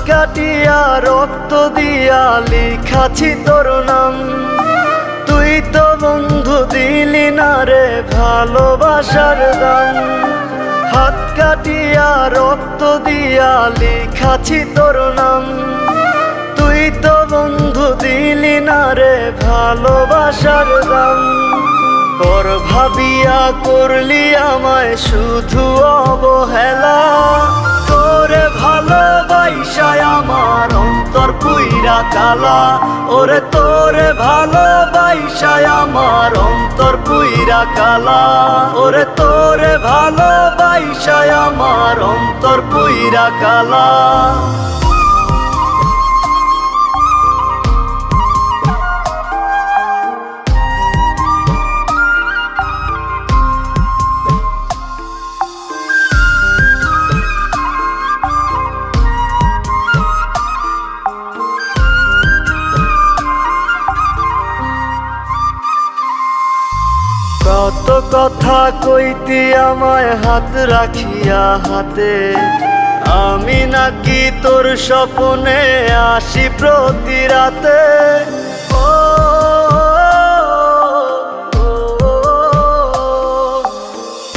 কাটিয়া রক্ত দিয়া লিখাছি তোর নাম, তুই তো বন্ধু দিলি না রে ভালোবাসার দাম। হাত কাটিয়া রক্ত দিয়া লিখাছি তোর নাম, তুই তো বন্ধু দিলি না রে ভালোবাসার দাম। পর ভাবিয়া করলি আমায় শুধু অবহেলা, তোরে ভালোবাসায় আমার অন্তর পুইরা কালা। ওরে তোরে ভালোবাসায় আমার অন্তর পুইরা কালা, ওরে তোরে ভালোবাসায় আমার অন্তর পুইরা কালা। কত কথা কইতি আমায় হাত রাখিয়া হাতে, আমি নাকি তোর স্বপ্নে আসি প্রতি রাতে।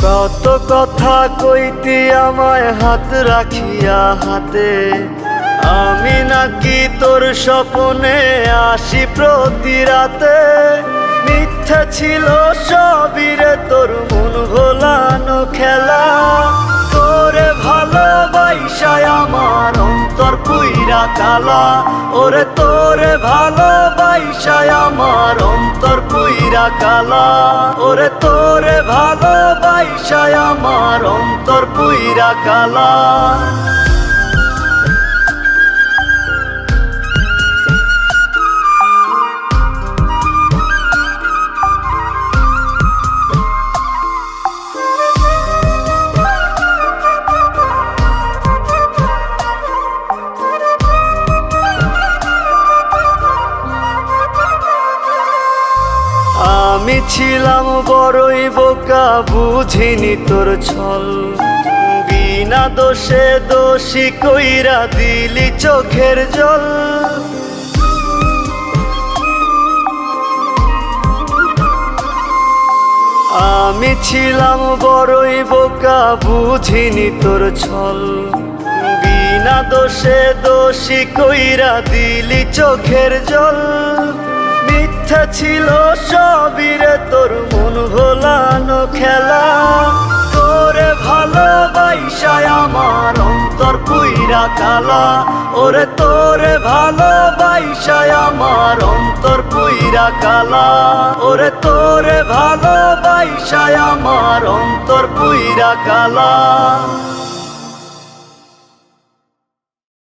কত কথা কইতি আমায় হাত রাখিয়া হাতে, আমি নাকি তোর স্বপ্নে আসি প্রতি রাতে। মিথ্যা ছিল সবই রে তোর মন ভোলানো খেলা, তোরে ভালোবাসায় আমার অন্তর পুইরা কালা। ওরে তোরে ভালোবাসায় আমার অন্তর পুইরা কালা, ওরে তোরে ভালোবাসায় আমার অন্তর পুইরা কালা। আমি ছিলাম বড়ই বোকা, বুঝিনি তোর ছল, বিনা দোষে দোষী কইরা দিলি চোখের জল। আমি ছিলাম বড়ই বোকা, বুঝিনি তোর ছল, বিনা দোষে দোষী কইরা দিলি চোখের জল। মিথ্যা ছিল সবই রে তোর মন ভোলানো খেলা, তোরে ভালোবাসায় আমার অন্তর পুইরা কালা। ওরে তোরে ভালোবাসায় আমার অন্তর পুইরা কালা, ওরে তোরে ভালোবাসায় আমার অন্তর পুইরা কালা।